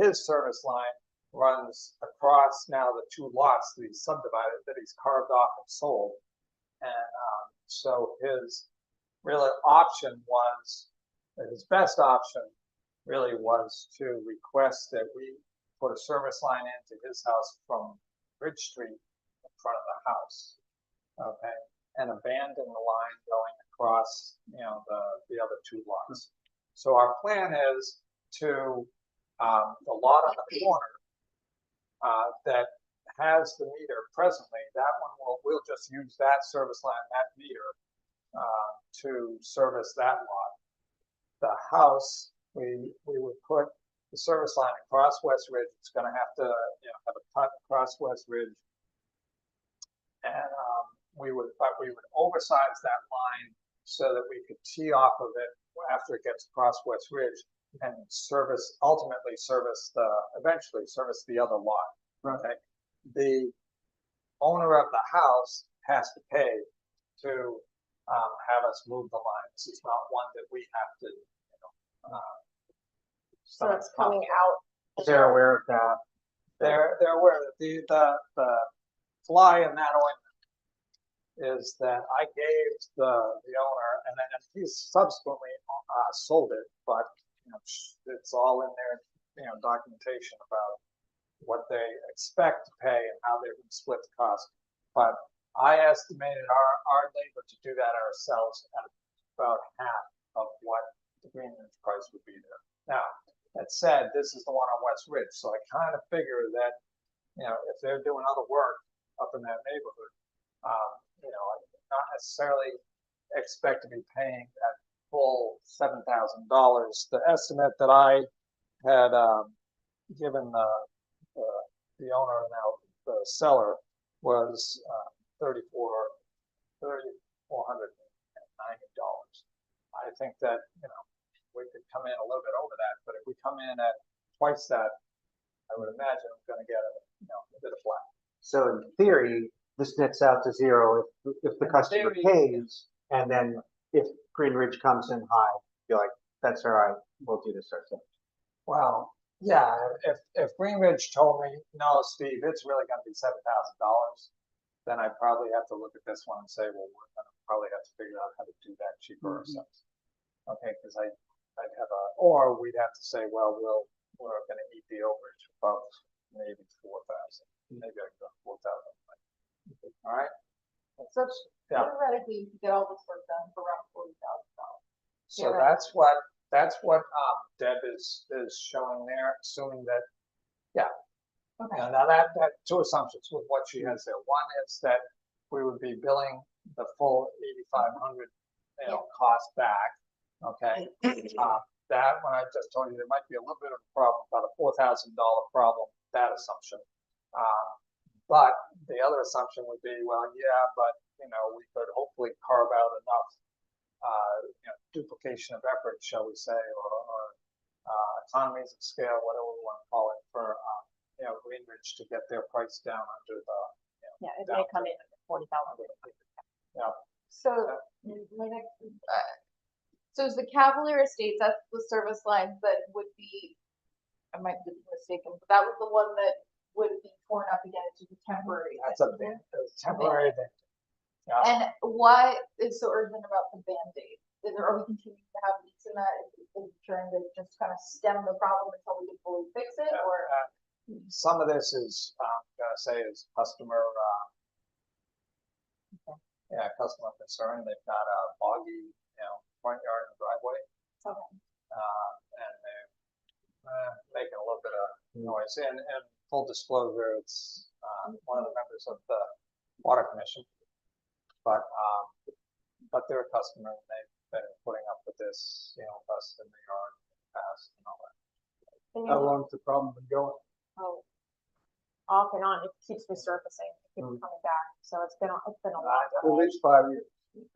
his service line runs across now the two lots that he's subdivided, that he's carved off and sold. And so his really option was, his best option really was to request that we put a service line into his house from Bridge Street in front of the house, okay, and abandon the line going across, the other two lots. So our plan is to, the lot on the corner that has the meter presently, that one we'll just use that service line, that meter, to service that lot. The house, we would put the service line across Westridge. It's going to have to, have a cut across Westridge, and we would oversize that line so that we could tee off of it after it gets across Westridge and ultimately eventually service the other lot. Okay, the owner of the house has to pay to have us move the line. This is not one that we have to, So it's coming out. They're aware of that. They're aware that the fly in that ointment is that I gave the owner, and then he subsequently sold it, but it's all in their documentation about what they expect to pay and how they're going to split the cost. But I estimated our labor to do that ourselves at about half of what the Greenridge price would be there. Now, that said, this is the one on Westridge, so I kind of figure that, if they're doing other work up in that neighborhood, not necessarily expect to be paying that full $7,000. The estimate that I had given the owner, now the seller, was $3,490. I think that we could come in a little bit over that, but if we come in at twice that, I would imagine I'm going to get a bit of flack. So in theory, this nets out to zero if the customer pays, and then if Greenridge comes in high, you're like, that's all right, we'll do this ourselves. Well, yeah, if Greenridge told me, no, Steve, it's really going to be $7,000, then I probably have to look at this one and say, well, we're going to probably have to figure out how to do that cheaper ourselves. Okay, because I'd have or we'd have to say, well, we're going to eat the overage above maybe 4,000. Maybe I can go 4,000. All right. So Yeah. theoretically, you could get all this work done for around $40,000. So that's what Deb is showing there, assuming that, yeah. Okay. Now that two assumptions with what she has there. One is that we would be billing the full 8,500 cost back. Okay. That one I just told you there might be a little bit of a problem, about a $4,000 problem. That assumption. But the other assumption would be, well, yeah, but we could hopefully carve out enough duplication of effort, shall we say, or economies of scale, whatever we want to call it, for Greenridge to get their price down under the Yeah, it may come in at 40,000. So, my next, so is the Cavalier Estates, that's the service lines that would be, I might be mistaken, but that was the one that would be torn up again to the temporary. That's a temporary thing. Yeah. And why is so urgent about the Band-Aid? Are we continuing to have leaks in that? Is trying to just kind of stem the problem until we can fully fix it, or? Some of this is, gonna say is customer, customer concern. They've got a boggy, front yard and driveway. Okay. And they're making a little bit of noise. And full disclosure, it's one of the members of the water commission. But they're a customer and they've been putting up with this, dust in the yard in the past and all that. How long's the problem been going? Oh, off and on, it keeps resurfacing, it keeps coming back, so it's been a lot. At least 5 years.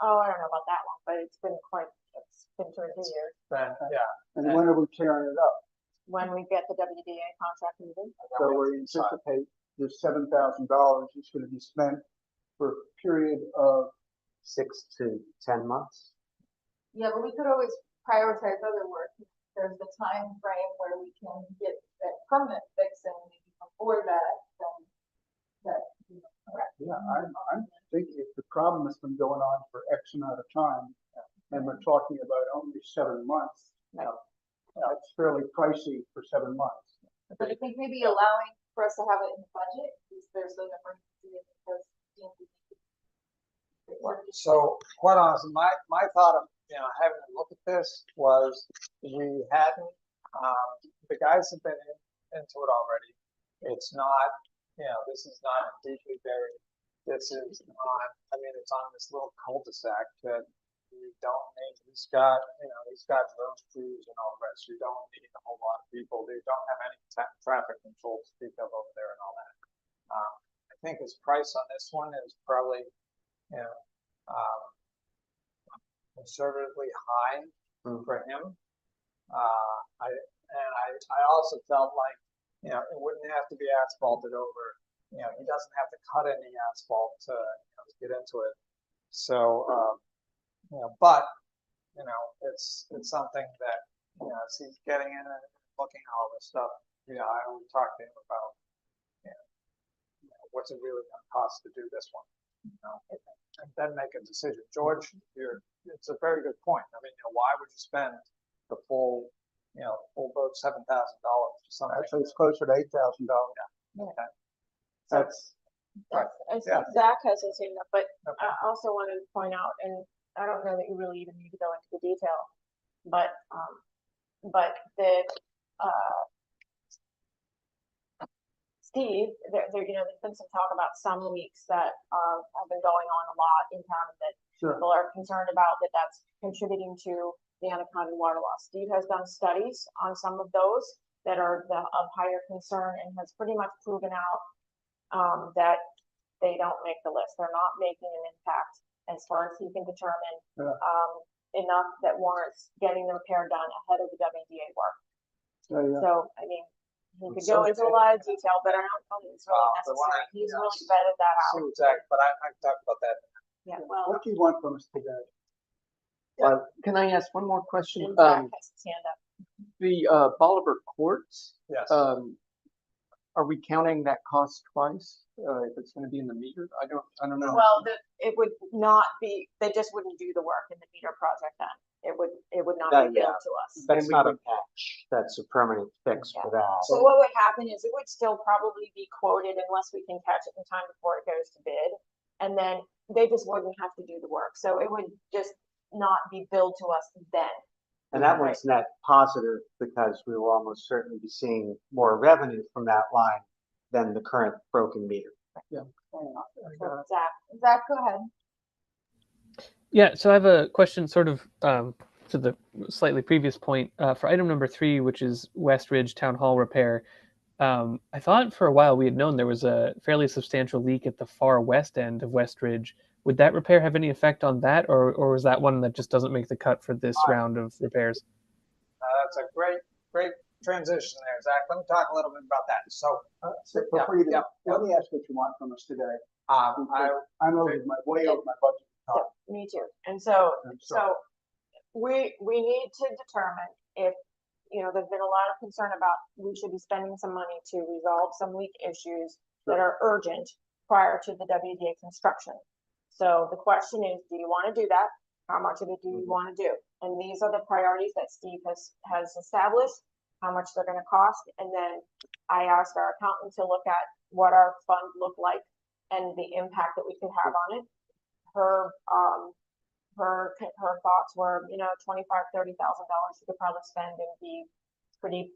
Oh, I don't know about that one, but it's been 2 or 3 years. Then, yeah. And when are we tearing it up? When we get the WDA contract moving. So we anticipate this $7,000 is gonna be spent for a period of 6 to 10 months. Yeah, but we could always prioritize other work. There's the time frame where we can get that permanent fix and maybe before that, then that. Yeah, I'm thinking if the problem has been going on for X amount of time, and we're talking about only 7 months, that's fairly pricey for 7 months. But I think maybe allowing for us to have it in the budget, because there's an emergency because. So quite honestly, my thought of, having a look at this was we hadn't, the guys have been into it already. It's not, this is not deeply buried. This is on, it's on this little cul-de-sac that you don't need. He's got road crews and all the rest. You don't need a whole lot of people. They don't have any traffic control to speak of over there and all that. I think his price on this one is probably, conservatively high for him. I also felt like, it wouldn't have to be asphalted over. He doesn't have to cut any asphalt to get into it. So, but it's something that as he's getting in and looking at all this stuff, I would talk to him about what's it really going to cost to do this one, and then make a decision. George, it's a very good point. Why would you spend the full boat $7,000 for something? Actually, it's closer to $8,000. Okay. That's Right. Zach hasn't seen that, but Okay. I also wanted to point out, and I don't know that you really even need to go into the detail, but the, Steve, there's been some talk about some leaks that have been going on a lot in town that Sure. people are concerned about, that's contributing to the unaccounted water loss. Steve has done studies on some of those that are of higher concern and has pretty much proven out that they don't make the list. They're not making an impact as far as he can determine enough that warrants getting the repair done ahead of the WDA work. Yeah. So, he could go into a lot of detail, but I don't think it's really necessary. He's really vetted that out. So Zach, but I talked about that. Yeah, well, What do you want from us today? Can I ask one more question? and Zach has his hand up. The Bolivar courts, Yes. are we counting that cost twice? If it's gonna be in the meter? I don't know. Well, it would not be, they just wouldn't do the work in the meter project then. It would not be billed to us. That's not a patch. That's a permanent fix for that. So what would happen is it would still probably be quoted unless we can catch it in time before it goes to bid. And then they just wouldn't have to do the work. So it would just not be billed to us then. And that one's net positive because we will almost certainly be seeing more revenue from that line than the current broken meter. So Zach, Go ahead. Yeah, so I have a question sort of to the slightly previous point for item number 3, which is West Ridge Town Hall repair. I thought for a while we had known there was a fairly substantial leak at the far west end of West Ridge. Would that repair have any effect on that, or was that one that just doesn't make the cut for this round of repairs? That's a great transition there, Zach. Let me talk a little bit about that. So, Before you do, let me ask what you want from us today. I'm way over my budget. Me too. And so, I'm so sorry. we need to determine if, you know, there's been a lot of concern about, we should be spending some money to resolve some leak issues that are urgent prior to the WDA construction. So the question is, do you want to do that? How much of it do you want to do? And these are the priorities that Steve has established, how much they're going to cost. And then I asked our accountant to look at what our fund looked like and the impact that we could have on it. Her thoughts were, you know, $25,000, $30,000 you could probably spend and be pretty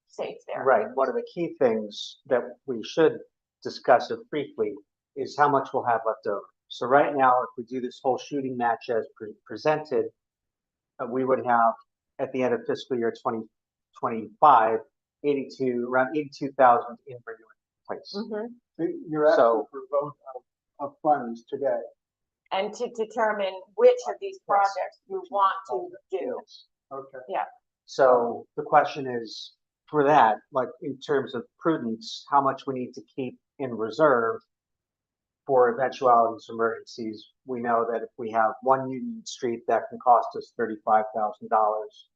safe there. Right. One of the key things that we should discuss it briefly is how much we'll have left over. So right now, if we do this whole shooting match as presented, we would have at the end of fiscal year 2025, around 82,000 in renewing place. You're asking So- for a vote of funds today. And to determine which of these projects you want to do. Okay. So the question is, for that, like in terms of prudence, how much we need to keep in reserve for eventualities, emergencies. We know that if we have one Union Street, that can cost us $35,000.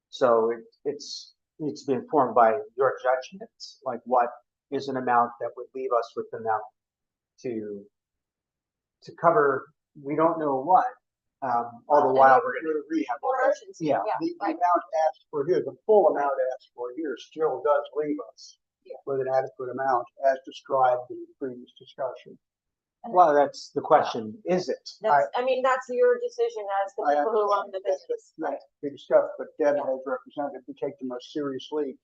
So it's needs to be informed by your judgment, like what is an amount that would leave us with enough to cover, we don't know what, all the while we're gonna rehab. Emergency, Yeah. The right. amount asked for here, the full amount asked for here still does leave us Yeah. with an adequate amount as described in the previous discussion. Well, that's the question, is it? I mean, that's your decision as the I people who run the understand business. that's we discussed, but Deb has represented, if we take the most serious leap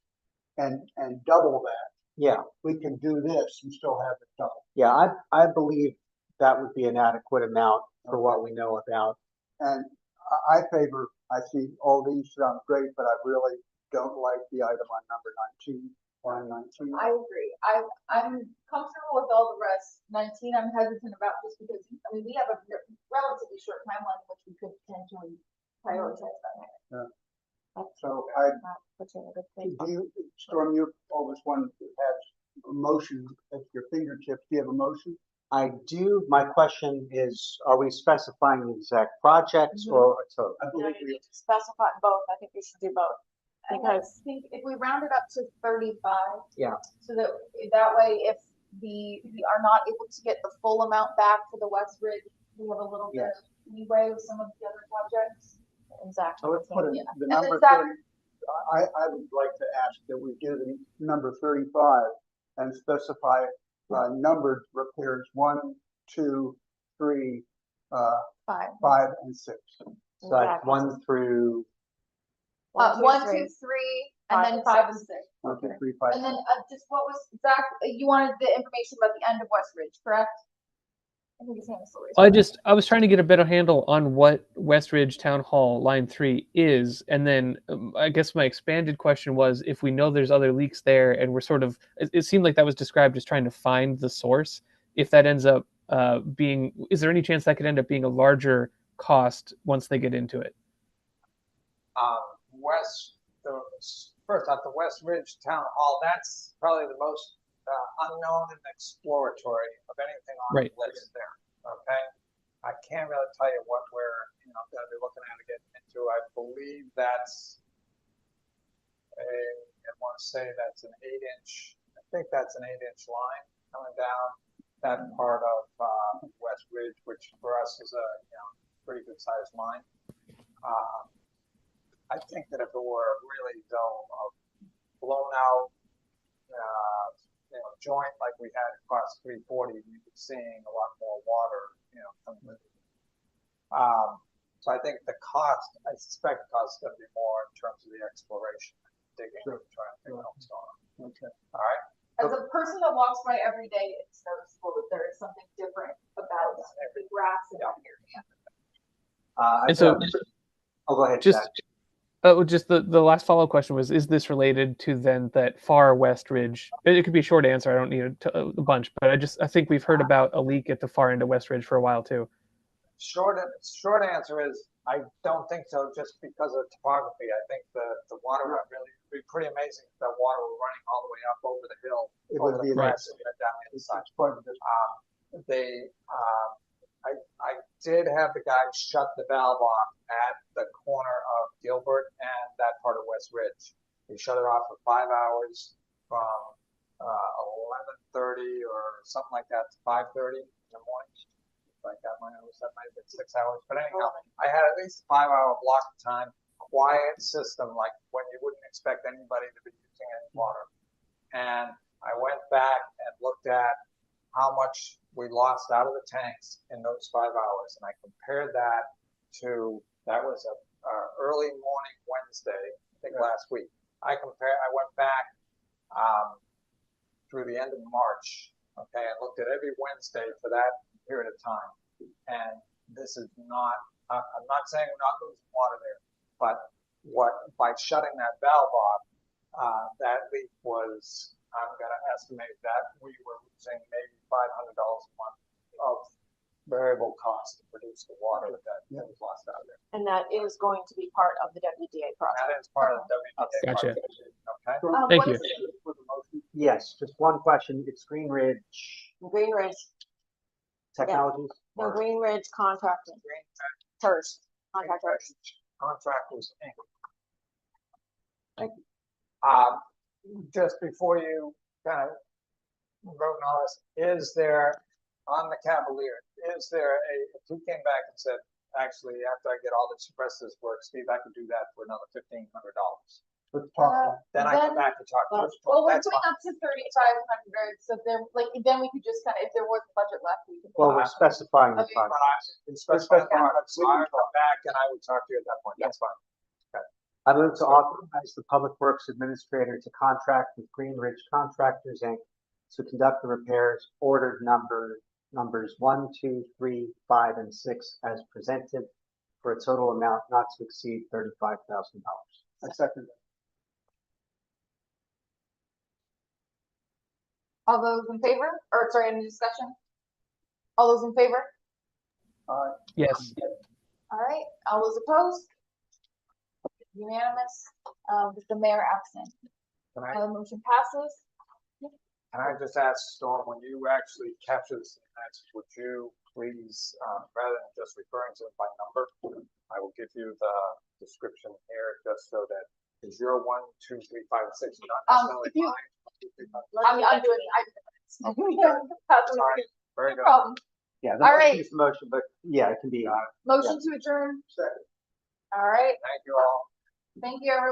and double that, Yeah, we can do this and still have it double. yeah, I believe that would be an adequate amount for what we know about. And I favor, I see all these sound great, but I really don't like the item on number 19, line 19. I agree. I'm comfortable with all the rest. 19, I'm hesitant about just because, I mean, we have a relatively short timeline in which we could potentially prioritize that. So That puts you in a good place. do you, Storm, you're always one that has a motion at your fingertips. Do you have a motion? I do, my question is, are we specifying the exact projects or a total? I No, believe you we, need to specify both. I think you should do both. And I Because think if we round it up to 35. Yeah. So that way, if we are not able to get the full amount back for the West Ridge, we have a little bit of leeway with some of the other projects. exactly. I would put Yeah. the And number is that- 30, I would like to ask that we do the number 35 and specify numbered repairs 1, 2, 3, 5, and 6. So that's Exactly. 1 through, 1, 2, 3, and then 5 and 6. 1, 2, 3, 5. And then just what was, Zach, you wanted the information about the end of West Ridge, correct? I think his hand is still raised. I was trying to get a better handle on what Westridge Town Hall Line 3 is, and then I guess my expanded question was if we know there's other leaks there, and we're sort of, it seemed like that was described as trying to find the source. If that ends up being, is there any chance that could end up being a larger cost once they get into it? First off, the West Ridge Town Hall, that's probably the most unknown and exploratory of anything on Right. the list there, okay? I can't really tell you what we're, gonna be looking at to get into. I believe that's I wanna say that's an 8-inch, I think that's an 8-inch line coming down that part of West Ridge, which for us is a, pretty good sized line. I think that if it were really though blown out, joint like we had across 340, we'd be seeing a lot more water, coming with it. So I think the cost, I suspect the cost is going to be more in terms of the exploration, digging, trying to figure out what's going on. Okay. All right. As a person that walks by every day, it's noticeable that there is something different about the grass in that area. And so- oh, go ahead, Just, Zach. just the last follow-up question was, is this related to then that far West Ridge? It could be a short answer. I don't need a bunch, but I think we've heard about a leak at the far end of West Ridge for a while too. Short answer is I don't think so, just because of topography. I think the water would really be pretty amazing if that water were running all the way up over the hill, It over would the be grass and then down the other side. It's part of this. they, I did have the guy shut the valve off at the corner of Gilbert and that part of West Ridge. He shut it off for 5 hours from 11:30 or something like that to 5:30 in the morning. If I got my notes, that might have been 6 hours. But anyhow, I had at least a 5-hour block of time, quiet system, like when you wouldn't expect anybody to be using any water. And I went back and looked at how much we lost out of the tanks in those 5 hours. And I compared that to, that was a early morning Wednesday, I think last week. I went back through the end of March, okay, and looked at every Wednesday for that period of time. And this is not, I'm not saying we're not losing water there, but by shutting that valve off, that leak was, I'm gonna estimate that we were losing maybe $500 a month of variable cost to produce the water that was lost out there. And that is going to be part of the WDA project. That is part of the WDA Gotcha. project, okay? Thank what you. is- Yes, just one question. It's Green Ridge Green Ridge, Technologies? no, or- Green Ridge Contracting, TERS, contractors. Contractors Inc. Thank you. Just before you kind of vote on all this, is there, on the Cavalier, is there if he came back and said, actually, after I get all this asbestos work, Steve, I could do that for another $1,500. Let's talk about Then I come back to talk to you. Well, we're That's going fine. up to 3,500, so then, like, then we could just kind of, if there was budget left, we could. Well, we're specifying the Okay. project. Specify product, so I would come back and I would talk to you at that point. That's fine. I move to authorize the Public Works Administrator to contract with Green Ridge Contractors, Inc. to conduct the repairs ordered numbers 1, 2, 3, 5, and 6 as presented for a total amount not to exceed $35,000. I second that. All those in favor, or sorry, any discussion? All those in favor? Yes. All right, all those opposed? Unanimous, with the mayor absent. Can I, The motion passes. can I just ask Storm, when you actually capture this in minutes, would you please, rather than just referring to it by number, I will give you the description here just so that the 0, 1, 2, 3, 5, and 6, not necessarily if you- mine. 1, 2, 3, 5. I'm doing, Sorry, very No good. problem. Yeah, All the right. motion is the motion, but yeah, it can be. Motion to adjourn. Second. All right, Thank you all. thank you, everyone.